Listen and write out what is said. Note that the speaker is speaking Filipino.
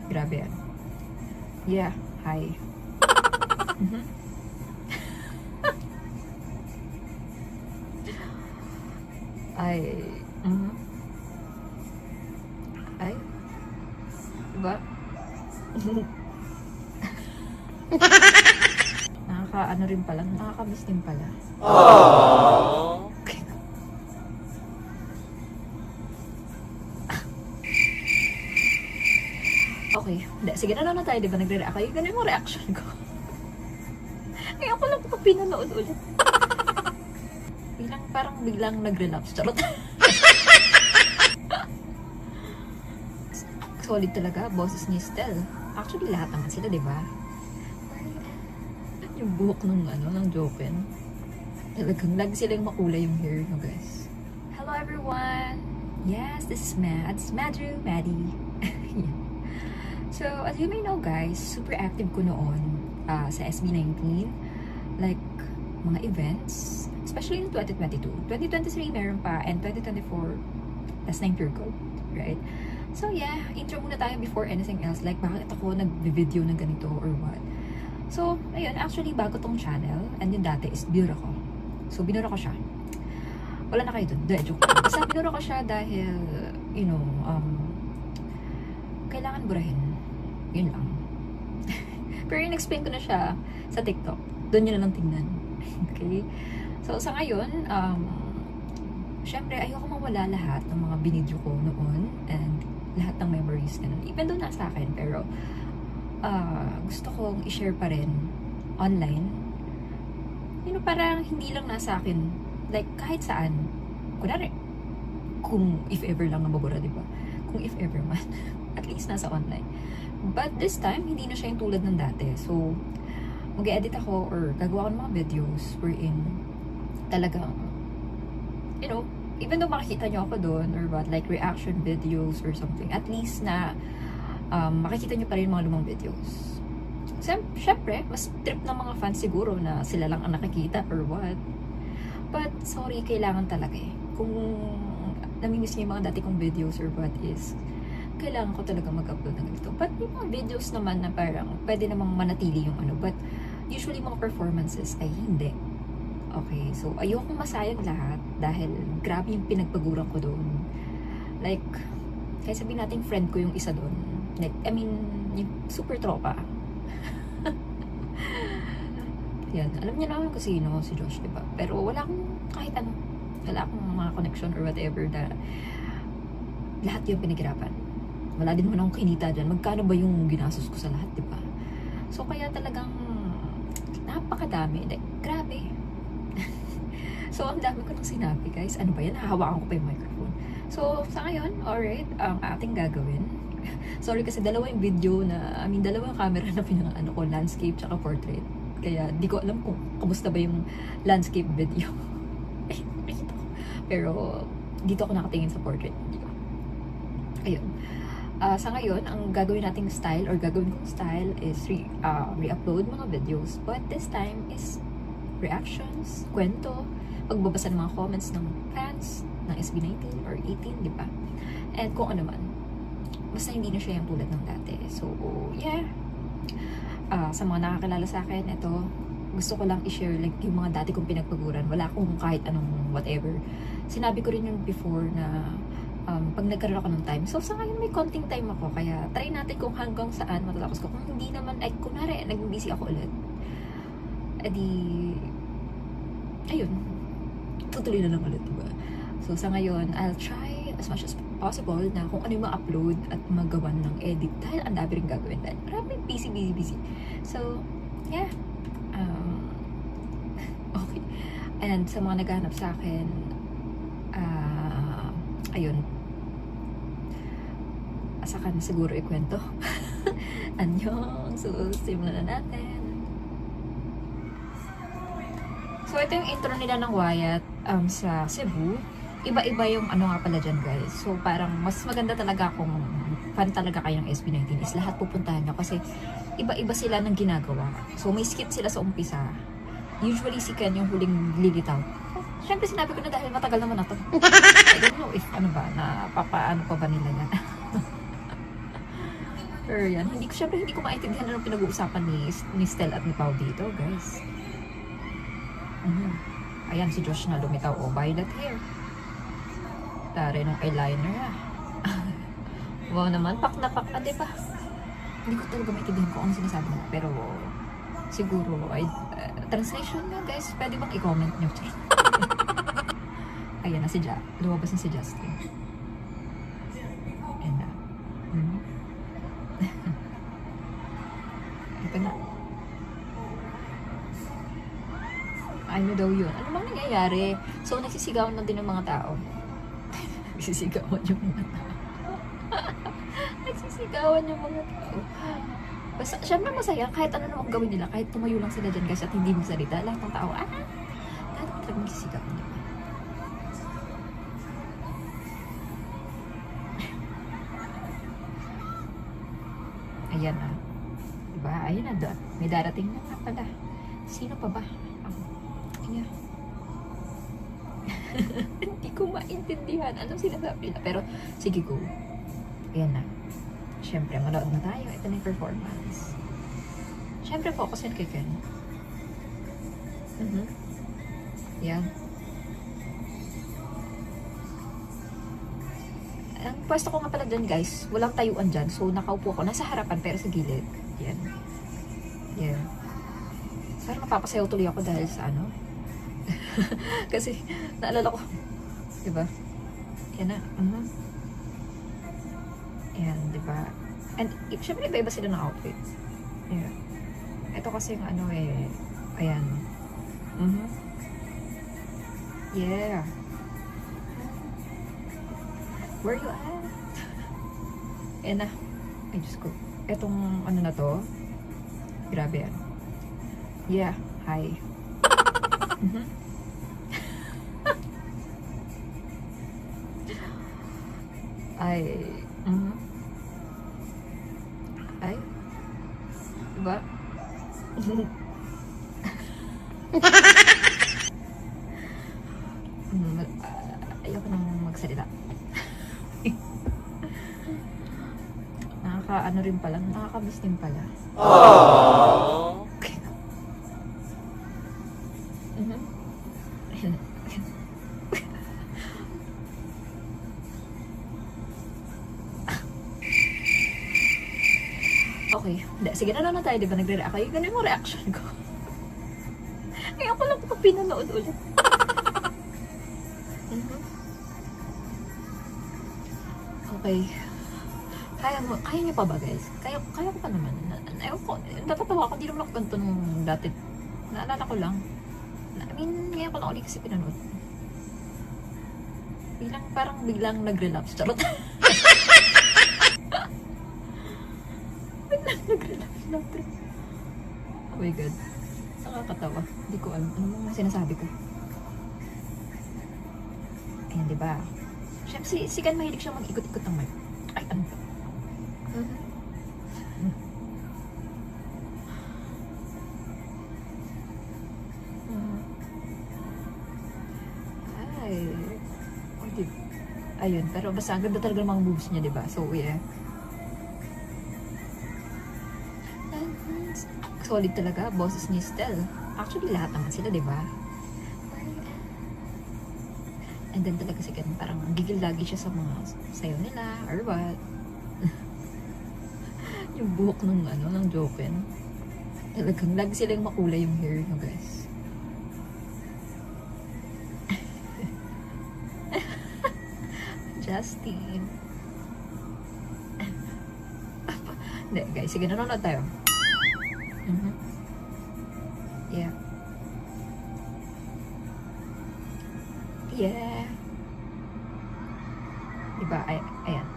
Grabe yan. Yeah, hi. Ay, ay, diba? Nakaka-ano rin pala, nakaka-miss din pala. Okay, hindi. Sige, na tayo, di ba? Nagre-react kayo. Ganun yung reaction ko. Ngayon ko lang ito pinanood ulit. Biglang nag-relapse. Charot. Solid talaga. Boses ni Estelle. Actually, lahat naman sila, di ba? Yung buhok ng Joken. Talagang lagi silang makulay yung hair, no guys. Hello everyone! Yes, this is Mads. Madru, Maddie. So, as you may know guys, super active ko noon sa SB19. Like, mga events, especially in 2022. 2023 meron pa, and 2024, that's 9 years ago, right? So yeah, intro muna tayo before anything else. Like, bakit ako nag-video ng ganito or what? So, ayun, actually, bago tong channel, and yung dati is binura ko. So, binura ko siya. Wala na kayo dun. Joke. Basta binura ko siya dahil, you know, kailangan burahin. Yun lang. Pero in-explain ko na siya sa TikTok. Doon nyo na lang tingnan. Okay? So, sa ngayon, syempre, ayoko mawala lahat ng mga binidyo ko noon and lahat ng memories ganun. Even though nasa akin, pero gusto kong i-share pa rin online. You know, parang hindi lang nasa akin. Like, kahit saan. Kunwari, kung if ever lang nababura, di ba? Kung if ever man. At least nasa online. But this time, hindi na siya yung tulad ng dati. So, mag-edit ako or gagawa ko ng mga videos wherein talagang, you know, even though makikita nyo ako doon or what, like reaction videos or something, at least na makikita nyo pa rin mga lumang videos. Siyempre, mas trip ng mga fans siguro na sila lang ang nakikita or what. But, sorry, kailangan talaga eh. Kung namimiss nyo yung mga dati kong videos or what is, kailangan ko talaga mag-upload ng ito. But yung mga videos naman na parang pwede namang manatili yung ano. But usually mga performances ay hindi. Okay, so ayokong masayang lahat dahil grabe yung pinagpaguran ko doon. Like, kaya sabihin natin friend ko yung isa doon. Like, I mean, yung super tropa. Yan, alam niya naman kung sino, si Josh, diba? Pero wala akong kahit ano. Wala akong mga connection or whatever na lahat yung pinaghirapan. Wala din naman akong kinita dyan. Magkano ba yung ginastos ko sa lahat, di ba? So, kaya talagang napakadami. Like, grabe. So, ang dami ko nang sinabi, guys. Ano ba yan? Hahawakan ko pa yung microphone. So, sa ngayon, alright, ang ating gagawin. Sorry kasi dalawa yung video na, dalawa yung camera na pinang-ano ko, landscape tsaka portrait. Kaya, di ko alam kung kamusta ba yung landscape video. Pero, dito ako nakatingin sa portrait video. Ayun. Sa ngayon, ang gagawin nating style or gagawin kong style is re-upload mga videos. But this time is reactions, kwento, pagbabasa ng mga comments ng fans ng SB19 or 18, di ba? And kung ano man. Basta hindi na siya yung tulad ng dati. So, yeah. Sa mga nakakilala sa akin, ito, gusto ko lang i-share like yung mga dati kong pinagpaguran. Wala akong kahit anong whatever. Sinabi ko rin yung before na pag nagkaroon ako ng time. So, sa ngayon may konting time ako. Kaya, try natin kung hanggang saan matatapos ko. Kung hindi naman, ay, kunwari, nag-busy ako ulit. Edi, ayun. Tutuloy na lang ulit, diba? So, sa ngayon, I'll try as much as possible na kung ano yung ma-upload at magawan ng edit. Dahil ang dami rin gagawin. Dahil maraming busy. So, yeah. Okay. And sa mga naghahanap sa akin, ayun, saka na siguro ikwento. Anyong, so simulan na natin. So ito yung intro nila ng Wyatt sa Cebu. Iba-iba yung ano nga pala dyan guys. So parang mas maganda talaga kung fan talaga kayong SB19 is lahat pupuntahan nyo kasi iba-iba sila ng ginagawa. So may skit sila sa umpisa. Usually si Ken yung huling lilitaw. Siyempre sinabi ko na dahil matagal naman na to. I don't know if ano ba, na papaano pa ba nila yan. Pero yan, syempre hindi ko maintindihan anong pinag-uusapan ni Stel at ni Pao dito, guys. Ayan, si Josh na lumitaw. Oh, violet hair. Tare nung eyeliner, ah. Wow naman, pak na pak, diba? Hindi ko talaga maintindihan kung ano sinasabi nila. Pero, siguro, translation nga, guys. Pwede bang i-comment nyo? Ayan na si lumabas na si Justin. Ayan na. Ito na. Ano daw yun? Ano bang nangyayari? So, nagsisigawan na din ng mga tao. Nagsisigawan yung mga tao. Nagsisigawan yung mga tao. Basta, syempre masaya. Kahit ano naman gawin nila. Kahit tumayo lang sila dyan guys at hindi magsalita. Lahat ng tao, lahat talagang nagsisigawan nila. Ayan na. Diba? Ayan na. May darating na nga pala. Sino pa ba? Ayan. Hindi ko maintindihan anong sinasabi nila. Pero, sige go. Ayan na. Siyempre, manood na tayo. Ito na yung performance. Siyempre, focus yun kay Ken. Ayan. Ang pwesto ko nga pala dyan guys, walang tayuan dyan. So, nakaupo ako. Nasa harapan pero sa gilid. Yan. Yeah. Parang mapapasayaw tuloy ako dahil sa ano. Kasi, naalala ko. Diba? Yan na. Yan, diba? And, syempre iba-iba sila ng outfit. Yeah. Ito kasi yung ano eh. Ayan. Yeah. Where you at? Ayan na. Ay, Diyos ko. Etong ano na to. Grabe yan. Yeah. Hi. Ay. Ay. Diba? Ayoko nang magsalita. Ano rin pala, nakakamiss din pala. Aww. Okay, sige na tayo, diba nagre-react kayo? Ganun yung reaction ko. Ngayon ko lang ito pinanood ulit. Okay. Kaya niyo pa ba guys? Kaya ko pa naman. Ewan ko, natatawa ako, di naman ako ganito nung dati. Naalala ko lang. I mean, ngayon ko lang ulit kasi pinanood. Biglang nag-relapse. Charot. Biglang nag-relapse natin. Oh my God. Nakakatawa. Hindi ko alam. Ano mong sinasabi ko? Ayan, diba? Siyempre, si Ken mahilig siya mag-ikot-ikot ng mic. Ay, ano ba? Ayun, pero basta ang ganda talaga ng mga moves niya, diba? So, yeah. Solid talaga, boses ni Stel. Actually, lahat naman sila, diba? And then talaga si Ken, parang gigil lagi siya sa mga sayo nila, or what. Yung buhok ng Joken. Talagang lagi sila yung makulay yung hair, no guys. Justin. Hindi, guys. Sige, nanonood tayo. Yeah. Yeah. Diba? Ayan.